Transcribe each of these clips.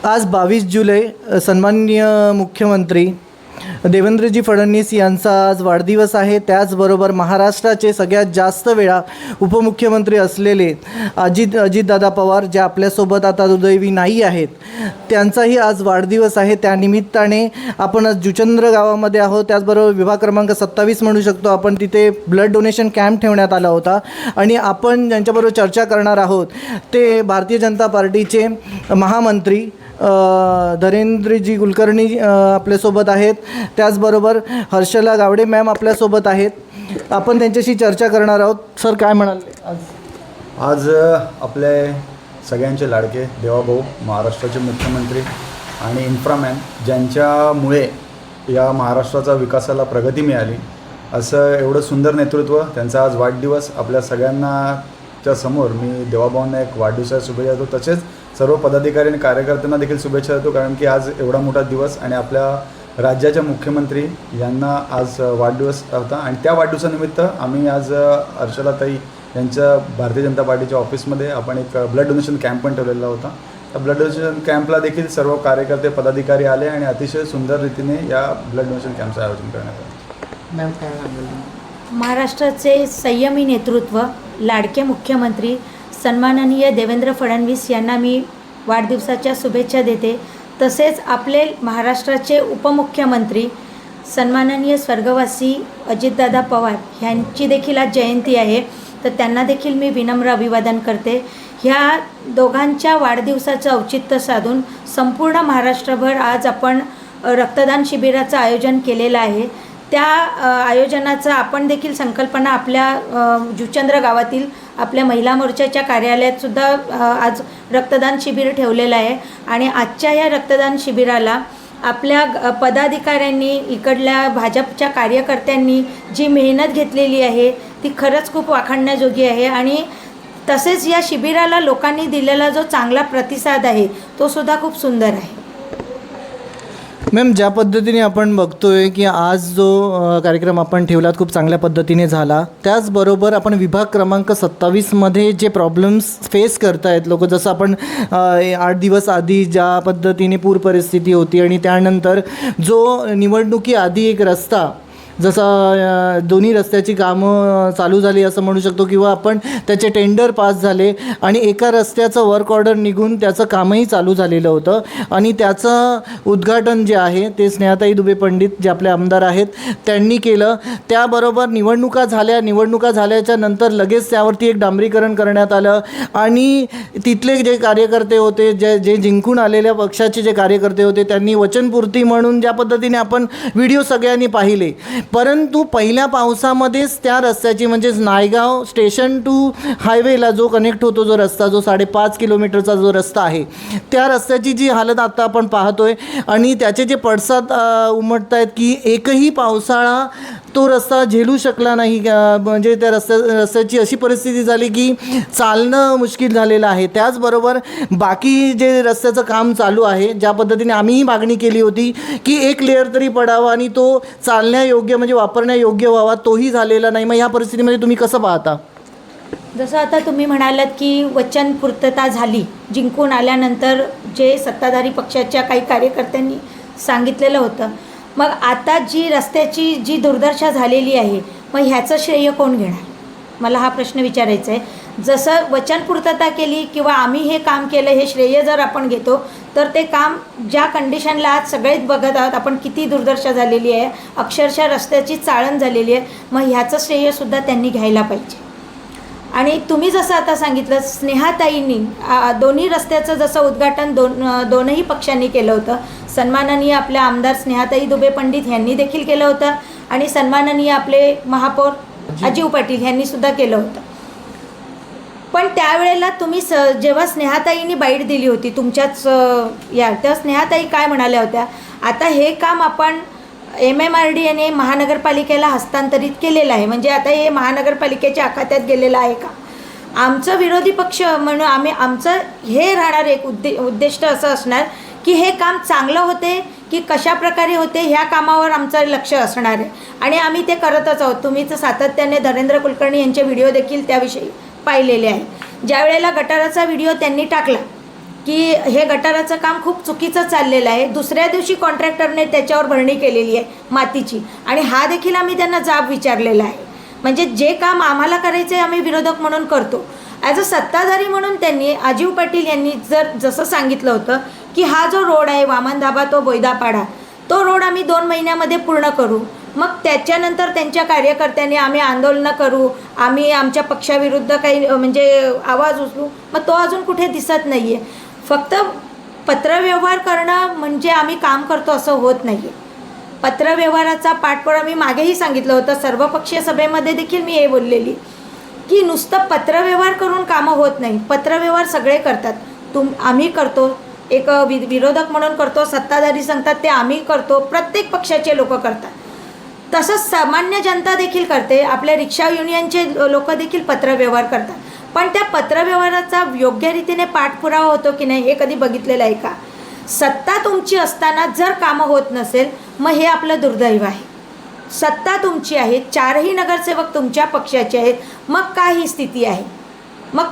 आज 22 जुलै सन्माननीय मुख्यमंत्री देवेंद्रजी फडणवीस यांचा आज वाढदिवस आहे। त्याचबरोबर महाराष्ट्राचे सगळ्यात जास्त वेळा उपमुख्यमंत्री असलेले अजितदादा पवार जे आपल्यासोबत आता दुर्दैवी नाही आहेत, त्यांचाही आज वाढदिवस आहे। त्यानिमित्ताने आपण आज जुचंद्र गावामध्ये आहोत। त्याचबरोबर विभाग क्रमांक 27 म्हणू शकतो आपण, तिथे ब्लड डोनेशन कॅम्प ठेवण्यात आला होता आणि आपण ज्यांच्याबरोबर चर्चा करणार आहोत ते भारतीय जनता पार्टीचे महामंत्री धरेंद्रजी कुलकर्णी आपल्यासोबत आहेत। त्याचबरोबर हर्षला गावडे मॅम आपल्यासोबत आहेत। आपण त्यांच्याशी चर्चा करणार आहोत। सर काय म्हणाल आज आपले सगळ्यांचे लाडके देवाभाऊ महाराष्ट्राचे मुख्यमंत्री आणि इन्फ्रामॅन ज्यांच्यामुळे या महाराष्ट्राचा विकासाला प्रगती मिळाली, असं एवढं सुंदर नेतृत्व, त्यांचा आज वाढदिवस आपल्या सगळ्यांच्या समोर मी देवाभाऊंना एक वाढदिवसाच्या शुभेच्छा देतो। तसेच सर्व पदाधिकारी आणि कार्यकर्त्यांना देखील शुभेच्छा देतो, कारण की आज एवढा मोठा दिवस आणि आपल्या राज्याच्या मुख्यमंत्री यांना आज वाढदिवस होता आणि त्या वाढदिवसानिमित्त आम्ही आज हर्षलाताई यांच्या भारतीय जनता पार्टीच्या ऑफिसमध्ये आपण एक ब्लड डोनेशन कॅम्प पण ठेवलेला होता। त्या ब्लड डोनेशन कॅम्पला देखील सर्व कार्यकर्ते पदाधिकारी आले आणि अतिशय सुंदर रीतीने या ब्लड डोनेशन कॅम्पचं आयोजन करण्यात आलं। महाराष्ट्राचे संयमी नेतृत्व, लाडके मुख्यमंत्री सन्माननीय देवेंद्र फडणवीस यांना मी वाढदिवसाच्या शुभेच्छा देते। तसेच आपले महाराष्ट्राचे उपमुख्यमंत्री सन्माननीय स्वर्गवासी अजितदादा पवार यांची देखील आज जयंती आहे, तर त्यांना देखील मी विनम्र अभिवादन करते। ह्या दोघांच्या वाढदिवसाचं औचित्य साधून संपूर्ण महाराष्ट्रभर आज आपण रक्तदान शिबिराचं आयोजन केलेलं आहे। त्या आयोजनाचं आपण देखील संकल्पना आपल्या जुचंद्र गावातील आपल्या महिला मोर्चाच्या कार्यालयातसुद्धा आज रक्तदान शिबिर ठेवलेलं आहे आणि आजच्या या रक्तदान शिबिराला आपल्या पदाधिकाऱ्यांनी, इकडल्या भाजपच्या कार्यकर्त्यांनी जी मेहनत घेतलेली आहे ती खरंच खूप वाखाणण्याजोगी आहे आणि तसेच या शिबिराला लोकांनी दिलेला जो चांगला प्रतिसाद आहे तो सुद्धा खूप सुंदर आहे। मॅम, ज्या पद्धतीने आपण बघतोय की आज जो कार्यक्रम आपण ठेवलात खूप चांगल्या पद्धतीने झाला, त्याचबरोबर आपण विभाग क्रमांक 27मध्ये जे प्रॉब्लेम्स फेस करतायत लोक, जसं आपण 8 दिवस आधी ज्या पद्धतीने पूर परिस्थिती होती आणि त्यानंतर जो निवडणुकीआधी एक रस्ता, जसं दोन्ही रस्त्याची कामं चालू झाली असं म्हणू शकतो किंवा आपण त्याचे टेंडर पास झाले आणि एका रस्त्याचं वर्क ऑर्डर निघून त्याचं कामही चालू झालेलं होतं आणि त्याचं उद्घाटन जे आहे ते स्नेहाताई दुबे पंडित जे आपले आमदार आहेत त्यांनी केलं। त्याबरोबर निवडणुका झाल्याच्या नंतर लगेच त्यावरती एक डांबरीकरण करण्यात आलं आणि तिथले जे कार्यकर्ते होते, जे जिंकून आलेल्या पक्षाचे जे कार्यकर्ते होते, त्यांनी वचनपूर्ती म्हणून ज्या पद्धतीने आपण व्हिडिओ सगळ्यांनी पाहिले, परंतु पहिल्या पावसामध्येच त्या रस्त्याची म्हणजेच नायगाव स्टेशन टू हायवेला जो कनेक्ट होतो जो रस्ता, जो 5.5 किलोमीटरचा जो रस्ता आहे, त्या रस्त्याची जी हालत आता आपण पाहतोय आणि त्याचे जे पडसाद उमटत आहेत की एकही पावसाळा तो रस्ता झेलू शकला नाही, म्हणजे त्या रस्त्याची अशी परिस्थिती झाली की चालणं मुश्किल झालेलं आहे। त्याचबरोबर बाकी जे रस्त्याचं काम चालू आहे, ज्या पद्धतीने आम्हीही मागणी केली होती की एक लेअर तरी पडावा आणि तो चालण्यायोग्य म्हणजे वापरण्यायोग्य व्हावा, तोही झालेला नाही। मग ह्या परिस्थितीमध्ये तुम्ही कसं पाहता? जसं आता तुम्ही म्हणालात की वचनपूर्तता झाली, जिंकून आल्यानंतर जे सत्ताधारी पक्षाच्या काही कार्यकर्त्यांनी सांगितलेलं होतं, मग आता जी रस्त्याची जी दुर्दशा झालेली आहे, मग ह्याचं श्रेय कोण घेणार? मला हा प्रश्न विचारायचा आहे। जसं वचनपूर्तता केली किंवा आम्ही हे काम केलं हे श्रेय जर आपण घेतो, तर ते काम ज्या कंडिशनला आज सगळेच बघत आहोत आपण, किती दुर्दशा झालेली आहे, अक्षरशः रस्त्याची चाळण झालेली आहे, मग ह्याचं श्रेयसुद्धा त्यांनी घ्यायला पाहिजे। आणि तुम्ही जसं आता सांगितलं, स्नेहाताईंनी दोन्ही रस्त्याचं जसं उद्घाटन दोनही पक्षांनी केलं होतं। सन्माननीय आपल्या आमदार स्नेहाताई दुबे पंडित यांनी देखील केलं होतं आणि सन्माननीय आपले महापौर अजिव पाटील यांनी सुद्धा केलं होतं। पण त्यावेळेला तुम्ही जेव्हा स्नेहाताईंनी बाईट दिली होती तुमच्याच तेव्हा स्नेहाताई काय म्हणाल्या होत्या, आता हे काम आपण MMRDAने महानगरपालिकेला हस्तांतरित केलेलं आहे, म्हणजे आता हे महानगरपालिकेच्या अखात्यात गेलेलं आहे का? आमचं विरोधी पक्ष म्हणून आमचं हे राहणार एक उद्दिष्ट असं असणार की हे काम चांगलं होते की कशा प्रकारे होते ह्या कामावर आमचं लक्ष असणार आहे आणि आम्ही ते करतच आहोत। तुम्ही तर सातत्याने धरेंद्र कुलकर्णी यांचे व्हिडिओ देखील त्याविषयी पाहिलेले आहे। ज्या वेळेला गटाराचा व्हिडिओ त्यांनी टाकला की हे गटाराचं काम खूप चुकीचं चाललेलं आहे. दुसऱ्या दिवशी कॉन्ट्रॅक्टरने त्याच्यावर भरणी केलेली आहे मातीची, आणि हा देखील आम्ही त्यांना जाब विचारलेला आहे. म्हणजे जे काम आम्हाला करायचं आहे आम्ही विरोधक म्हणून करतो. ॲज अ सत्ताधारी म्हणून त्यांनी अजीव पाटील यांनी जसं सांगितलं होतं की हा जो रोड आहे वामन धाबा तो बोयदापाडा, तो रोड आम्ही 2 महिन्यामध्ये पूर्ण करू. मग त्याच्यानंतर त्यांच्या कार्यकर्त्यांनी आम्ही आंदोलनं करू, आम्ही आमच्या पक्षाविरुद्ध काही म्हणजे आवाज उचलू, मग तो अजून कुठे दिसत नाही आहे. फक्त पत्रव्यवहार करणं म्हणजे आम्ही काम करतो असं होत नाही आहे. पत्रव्यवहाराचा पाठपुरावा मी मागेही सांगितलं होतं, सर्वपक्षीय सभेमध्ये देखील मी हे बोललेली की नुसतं पत्रव्यवहार करून कामं होत नाही. पत्रव्यवहार सगळे करतात, आम्ही करतो, एक विरोधक म्हणून करतो, सत्ताधारी सांगतात ते आम्ही करतो, प्रत्येक पक्षाचे लोक करतात. तसंच सामान्य जनता देखील करते, आपल्या रिक्षा युनियनचे लोक देखील पत्रव्यवहार करतात. पण त्या पत्रव्यवहाराचा योग्य रीतीने पाठपुरावा होतो की नाही हे कधी बघितलेलं आहे का? सत्ता तुमची असताना जर कामं होत नसेल मग हे आपलं दुर्दैव आहे. सत्ता तुमची आहे, 4ही नगरसेवक तुमच्या पक्षाचे आहेत, मग काय ही स्थिती आहे? मग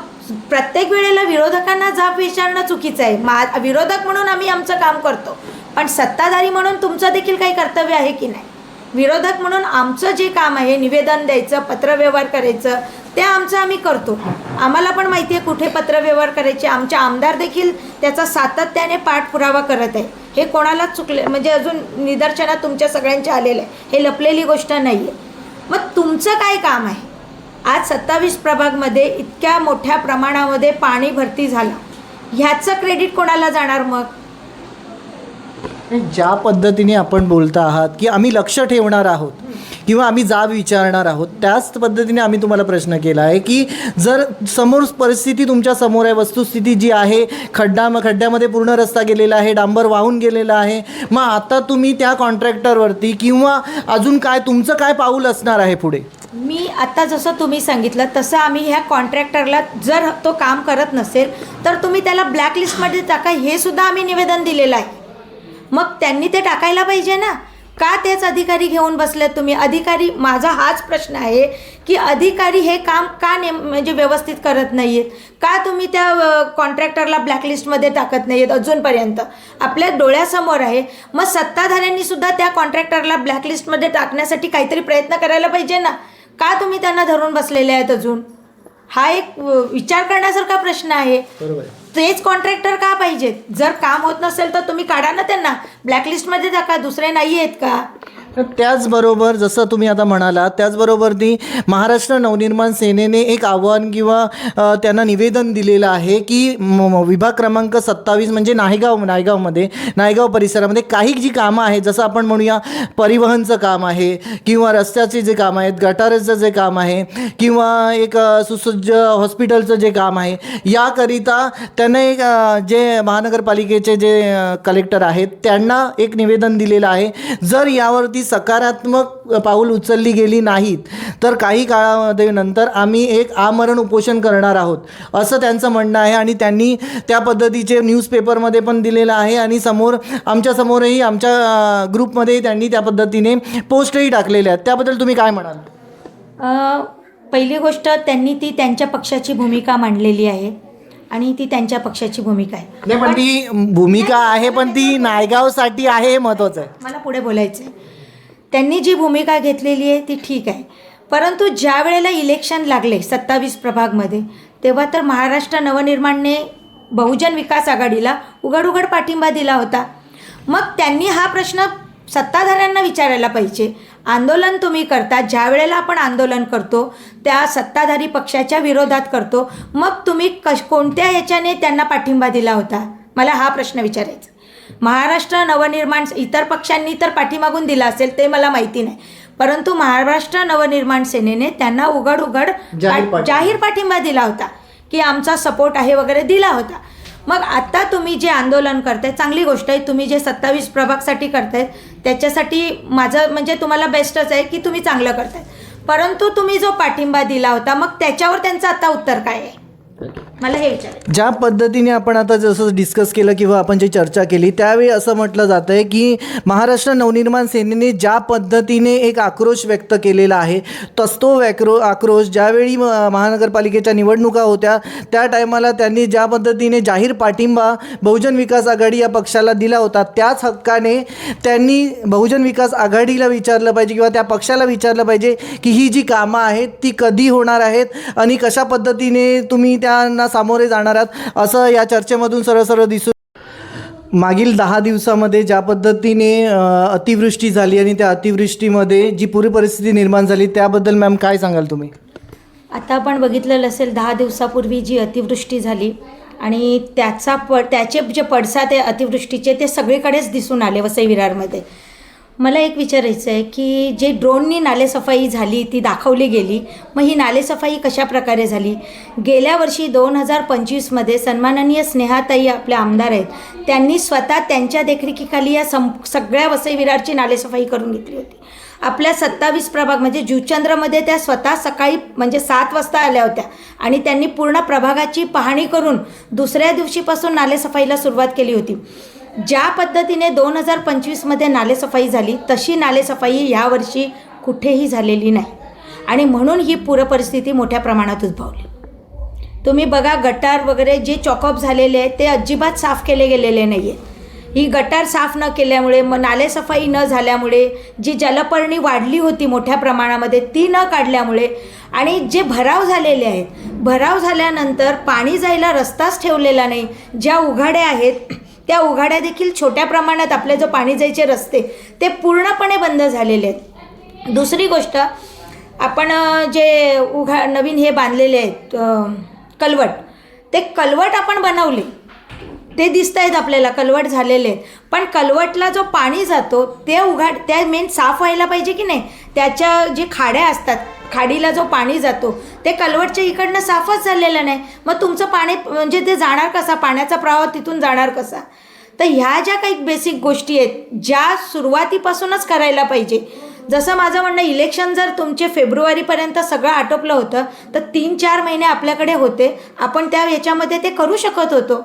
प्रत्येक वेळेला विरोधकांना जाब विचारणं चुकीचं आहे. विरोधक म्हणून आम्ही आमचं काम करतो, पण सत्ताधारी म्हणून तुमचं देखील काही कर्तव्य आहे की नाही? विरोधक म्हणून आमचं जे काम आहे निवेदन द्यायचं, पत्रव्यवहार करायचं, ते आमचं आम्ही करतो. आम्हाला पण माहिती आहे कुठे पत्रव्यवहार करायचे. आमचे आमदार देखील त्याचा सातत्याने पाठपुरावा करत आहे. हे कोणालाच चुकले म्हणजे अजून निदर्शनात तुमच्या सगळ्यांच्या आलेलं आहे, हे लपलेली गोष्ट नाही आहे. मग तुमचं काय काम आहे? आज 27 प्रभागमध्ये इतक्या मोठ्या प्रमाणामध्ये पाणी भरती झालं, ह्याचं क्रेडिट कोणाला जाणार? मग ज्या पद्धतीने आपण बोलता आहात की आम्ही लक्ष ठेवणार आहोत किंवा आम्ही जाब विचारणार आहोत, त्याच पद्धतीने आम्ही तुम्हाला प्रश्न केला आहे की जर समोर परिस्थिती तुमच्या समोर आहे, वस्तुस्थिती जी आहे, खड्ड्यामध्ये पूर्ण रस्ता गेलेला आहे, डांबर वाहून गेलेला आहे, मग आता तुम्ही त्या कॉन्ट्रॅक्टरवरती किंवा अजून काय तुमचं काय पाऊल असणार आहे पुढे? मी आता जसं तुम्ही सांगितलं तसं आम्ही ह्या कॉन्ट्रॅक्टरला जर तो काम करत नसेल तर तुम्ही त्याला ब्लॅकलिस्टमध्ये टाका, हे सुद्धा आम्ही निवेदन दिलेलं आहे. मग त्यांनी ते टाकायला पाहिजे ना. का तेच अधिकारी घेऊन बसलेत तुम्ही? अधिकारी, माझा हाच प्रश्न आहे की अधिकारी हे काम का म्हणजे व्यवस्थित करत नाही आहेत? का तुम्ही त्या कॉन्ट्रॅक्टरला ब्लॅकलिस्टमध्ये टाकत नाही आहेत अजूनपर्यंत? आपल्या डोळ्यासमोर आहे. मग सत्ताधाऱ्यांनी सुद्धा त्या कॉन्ट्रॅक्टरला ब्लॅकलिस्टमध्ये टाकण्यासाठी काहीतरी प्रयत्न करायला पाहिजे ना. का तुम्ही त्यांना धरून बसलेले आहेत अजून? हा एक विचार करण्यासारखा प्रश्न आहे. बरोबर. तेच कॉन्ट्रॅक्टर का पाहिजेत? जर काम होत नसेल तर तुम्ही काढा ना त्यांना, ब्लॅकलिस्टमध्ये टाका, दुसरे नाही आहेत का? त्याचबरोबर जसं तुम्ही आता म्हणाला, त्याचबरोबर ती महाराष्ट्र नवनिर्माण सेनेने एक आव्हान किंवा त्यांना निवेदन दिलेलं आहे की विभाग क्रमांक 27 म्हणजे नायगाव परिसरामध्ये काही जी कामं आहेत, जसं आपण म्हणूया परिवहनचं काम आहे किंवा रस्त्याचे जे काम आहेत, गटाराचं जे काम आहे किंवा एक सुसज्ज हॉस्पिटलचं जे काम आहे, याकरिता त्यांना एक जे महानगरपालिकेचे जे कलेक्टर आहेत त्यांना एक निवेदन दिलेलं आहे. जर यावरती सकारात्मक पाऊल उचलली गेली नाहीत तर काही काळामध्ये नंतर आम्ही एक आमरण उपोषण करणार आहोत असं त्यांचं म्हणणं आहे. आणि त्यांनी त्या पद्धतीचे न्यूजपेपरमध्ये पण दिलेलं आहे आणि आमच्यासमोरही आमच्या ग्रुपमध्ये त्यांनी त्या पद्धतीने पोस्टही टाकलेल्या आहेत. त्याबद्दल तुम्ही काय म्हणाल? पहिली गोष्ट, त्यांनी ती त्यांच्या पक्षाची भूमिका मांडलेली आहे आणि ती त्यांच्या पक्षाची भूमिका आहे. नाही, पण ती भूमिका आहे, पण ती नायगावसाठी आहे हे महत्त्वाचं आहे. मला पुढे बोलायचं आहे. त्यांनी जी भूमिका घेतलेली आहे ती ठीक आहे, परंतु ज्या वेळेला इलेक्शन लागले 27 प्रभागमध्ये, तेव्हा तर महाराष्ट्र नवनिर्माणने बहुजन विकास आघाडीला उघड पाठिंबा दिला होता. मग त्यांनी हा प्रश्न सत्ताधाऱ्यांना विचारायला पाहिजे. आंदोलन तुम्ही करता, ज्या वेळेला आपण आंदोलन करतो त्या सत्ताधारी पक्षाच्या विरोधात करतो, मग तुम्ही कोणत्या ह्याच्याने त्यांना पाठिंबा दिला होता? मला हा प्रश्न विचारायचा. महाराष्ट्र नवनिर्माण इतर पक्षांनी तर पाठीमागून दिला असेल ते मला माहिती नाही, परंतु महाराष्ट्र नवनिर्माण सेनेने त्यांना उघड जाहीर पाठिंबा दिला होता की आमचा सपोर्ट आहे वगैरे दिला होता. मग आता तुम्ही जे आंदोलन करताय चांगली गोष्ट आहे, तुम्ही जे 27 प्रभागसाठी करतायत त्याच्यासाठी माझं म्हणजे तुम्हाला बेस्टच आहे की तुम्ही चांगलं करतायत, परंतु तुम्ही जो पाठिंबा दिला होता मग त्याच्यावर त्यांचं आता उत्तर काय आहे? मला हे विचारायचं. ज्या पद्धतीने आपण आता जसं डिस्कस केलं किंवा आपण जी चर्चा केली त्यावेळी असं म्हटलं जातं आहे की महाराष्ट्र नवनिर्माण सेनेने ज्या पद्धतीने एक आक्रोश व्यक्त केलेला आहे तो आक्रोश ज्यावेळी महानगरपालिकेच्या निवडणुका होत्या त्या टायमाला त्यांनी ज्या पद्धतीने जाहीर पाठिंबा बहुजन विकास आघाडी या पक्षाला दिला होता त्याच हक्काने त्यांनी बहुजन विकास आघाडीला विचारलं पाहिजे किंवा त्या पक्षाला विचारलं पाहिजे की ही जी कामं आहेत ती कधी होणार आहेत आणि कशा पद्धतीने तुम्ही त्यांना सामोरे जाणार आहात असं या चर्चेमधून सरळ दिसून मागील 10 दिवसामध्ये ज्या पद्धतीने अतिवृष्टी झाली आणि त्या अतिवृष्टीमध्ये जी पूर परिस्थिती निर्माण झाली त्याबद्दल मॅम काय सांगाल तुम्ही? आता आपण बघितलेलं असेल 10 दिवसापूर्वी जी अतिवृष्टी झाली आणि त्याचे जे पडसाद आहे अतिवृष्टीचे ते सगळीकडेच दिसून आले वसई विरारमध्ये. मला एक विचारायचं आहे की जे ड्रोननी नालेसफाई झाली ती दाखवली गेली, मग ही नालेसफाई कशा प्रकारे झाली? गेल्या वर्षी 2025मध्ये सन्माननीय स्नेहाताई आपल्या आमदार आहेत, त्यांनी स्वतः त्यांच्या देखरेखीखाली या सगळ्या वसई विरारची नालेसफाई करून घेतली होती. आपल्या 27 प्रभाग म्हणजे जुचंद्रमध्ये त्या स्वतः सकाळी म्हणजे 7 वाजता आल्या होत्या आणि त्यांनी पूर्ण प्रभागाची पाहणी करून दुसऱ्या दिवशीपासून नालेसफाईला सुरुवात केली होती. ज्या पद्धतीने 2025मध्ये नालेसफाई झाली तशी नालेसफाई यावर्षी कुठेही झालेली नाही आणि म्हणून ही पूरपरिस्थिती मोठ्या प्रमाणात उद्भवली. तुम्ही बघा गटार वगैरे जे चॉकअप झालेले आहेत ते अजिबात साफ केले गेलेले नाही आहेत. ही गटार साफ न केल्यामुळे मग नालेसफाई न झाल्यामुळे जी जलपर्णी वाढली होती मोठ्या प्रमाणामध्ये ती न काढल्यामुळे आणि जे भराव झालेले आहेत भराव झाल्यानंतर पाणी जायला रस्ताच ठेवलेला नाही. ज्या उघाड्या आहेत त्या उघाड्या देखील छोट्या प्रमाणात आपले जो पाणी जायचे रस्ते ते पूर्णपणे बंद झालेले आहेत. दुसरी गोष्ट आपण जे नवीन हे बांधलेले आहेत कलवट, ते कलवट आपण बनवले ते दिसत आहेत आपल्याला कलवट झालेले आहेत, पण कलवटला जो पाणी जातो त्या मेन साफ व्हायला पाहिजे की नाही. त्याच्या जे खाड्या असतात खाडीला जो पाणी जातो ते कलवटच्या इकडनं साफच झालेलं नाही. मग तुमचं पाणी म्हणजे ते जाणार कसा, पाण्याचा प्रवाह तिथून जाणार कसा? तर ह्या ज्या काही बेसिक गोष्टी आहेत ज्या सुरुवातीपासूनच करायला पाहिजे. जसं माझं म्हणणं इलेक्शन जर तुमचे फेब्रुवारीपर्यंत सगळं आटोपलं होतं तर 3-4 महिने आपल्याकडे होते, आपण त्या याच्यामध्ये ते करू शकत होतो.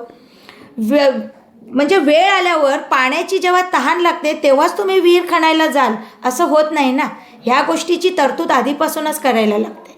म्हणजे वेळ आल्यावर पाण्याची जेव्हा तहान लागते तेव्हाच तुम्ही विहीर खणायला जाल असं होत नाही ना. ह्या गोष्टीची तरतूद आधीपासूनच करायला लागते.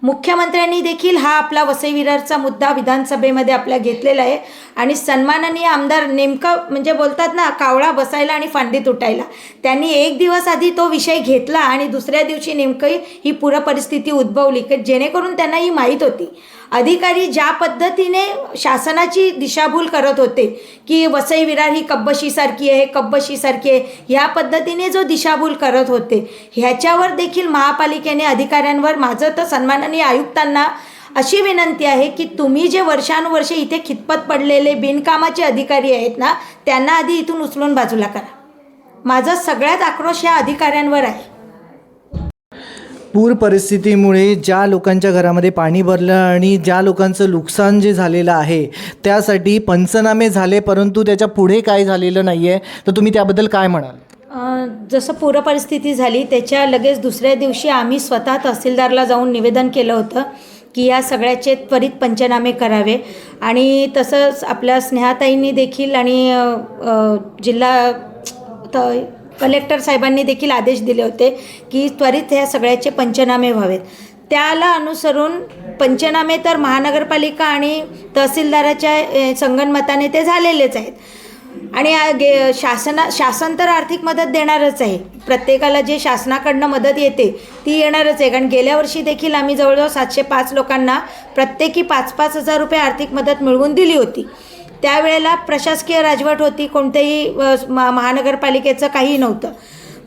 मुख्यमंत्र्यांनी देखील हा आपला वसई विरारचा मुद्दा विधानसभेमध्ये आपल्या घेतलेला आहे आणि सन्माननीय आमदार नेमकं म्हणजे बोलतात ना कावळा बसायला आणि फांदी तुटायला, त्यांनी 1 दिवस आधी तो विषय घेतला आणि दुसऱ्या दिवशी नेमकं ही पूरपरिस्थिती उद्भवली की जेणेकरून त्यांना ही माहीत होती. अधिकारी ज्या पद्धतीने शासनाची दिशाभूल करत होते की वसई विरार ही कब्बशीसारखी आहे कब्बशीसारखी आहे, ह्या पद्धतीने जो दिशाभूल करत होते ह्याच्यावर देखील महापालिकेने अधिकाऱ्यांवर, माझं तर सन्माननीय आयुक्तांना अशी विनंती आहे की तुम्ही जे वर्षानुवर्षे इथे खितपत पडलेले बिनकामाचे अधिकारी आहेत ना त्यांना आधी इथून उचलून बाजूला करा. माझा सगळ्यात आक्रोश या अधिकाऱ्यांवर आहे. पूर परिस्थितीमुळे ज्या लोकांच्या घरामध्ये पाणी भरलं आणि ज्या लोकांचं नुकसान जे झालेलं आहे त्यासाठी पंचनामे झाले, परंतु त्याच्या पुढे काय झालेलं नाही आहे, तर तुम्ही त्याबद्दल काय म्हणाल? जसं पूरपरिस्थिती झाली त्याच्या लगेच दुसऱ्या दिवशी आम्ही स्वतः तहसीलदारला जाऊन निवेदन केलं होतं की या सगळ्याचे त्वरित पंचनामे करावे आणि तसंच आपल्या स्नेहाताईंनी देखील आणि जिल्हा कलेक्टर साहेबांनी देखील आदेश दिले होते की त्वरित ह्या सगळ्याचे पंचनामे व्हावेत. त्याला अनुसरून पंचनामे तर महानगरपालिका आणि तहसीलदाराच्या संगनमताने ते झालेलेच आहेत आणि शासन तर आर्थिक मदत देणारच आहे. प्रत्येकाला जे शासनाकडनं मदत येते ती येणारच आहे. कारण गेल्या वर्षी देखील आम्ही जवळजवळ 705 लोकांना प्रत्येकी 5-5 हजार रुपये आर्थिक मदत मिळवून दिली होती. त्यावेळेला प्रशासकीय राजवट होती, कोणत्याही महानगरपालिकेचं काही नव्हतं.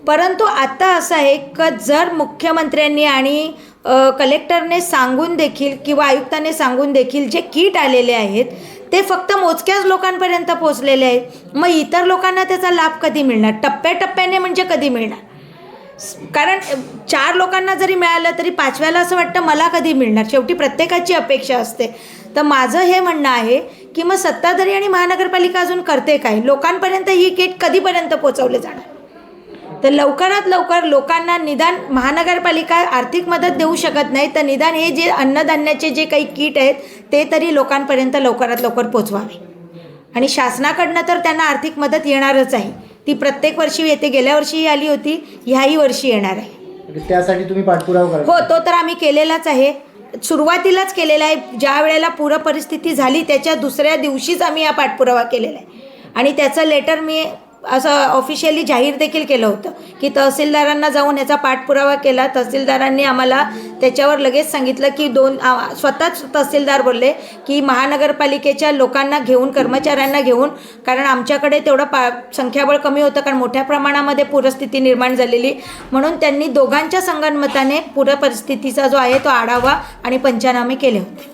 परंतु आता असं आहे की जर मुख्यमंत्र्यांनी आणि कलेक्टरने सांगून देखील किंवा आयुक्तांनी सांगून देखील जे किट आलेले आहेत ते फक्त मोजक्याच लोकांपर्यंत पोचलेले आहेत, मग इतर लोकांना त्याचा लाभ कधी मिळणार? टप्प्याटप्प्याने म्हणजे कधी मिळणार? कारण 4 लोकांना जरी मिळालं तरी 5व्याला असं वाटतं मला कधी मिळणार. शेवटी प्रत्येकाची अपेक्षा असते. तर माझं हे म्हणणं आहे की मग सत्ताधारी आणि महानगरपालिका अजून करते काय? लोकांपर्यंत ही किट कधीपर्यंत पोचवले जाणार? तर लवकरात लवकर लोकांना निदान महानगरपालिका आर्थिक मदत देऊ शकत नाही, तर निदान हे जे अन्नधान्याचे जे काही किट आहेत ते तरी लोकांपर्यंत लवकरात लवकर पोचवावे. आणि शासनाकडनं तर त्यांना आर्थिक मदत येणारच आहे, ती प्रत्येक वर्षी येते, गेल्या वर्षीही आली होती, ह्याही वर्षी येणार आहे. त्यासाठी तुम्ही पाठपुरावा करा. हो, तो तर आम्ही केलेलाच आहे, सुरुवातीलाच केलेला आहे. ज्या वेळेला पूर परिस्थिती झाली त्याच्या दुसऱ्या दिवशीच आम्ही हा पाठपुरावा केलेला आहे. आणि त्याचं लेटर मी असं ऑफिशियली जाहीर देखील केलं होतं की तहसीलदारांना जाऊन याचा पाठपुरावा केला. तहसीलदारांनी आम्हाला त्याच्यावर लगेच सांगितलं की स्वतःच तहसीलदार बोलले की महानगरपालिकेच्या लोकांना घेऊन, कर्मचाऱ्यांना घेऊन, कारण आमच्याकडे तेवढं संख्याबळ कमी होतं, कारण मोठ्या प्रमाणामध्ये पूरस्थिती निर्माण झालेली, म्हणून त्यांनी दोघांच्या संगनमताने पूर परिस्थितीचा जो आहे तो आढावा आणि पंचनामे केले होते.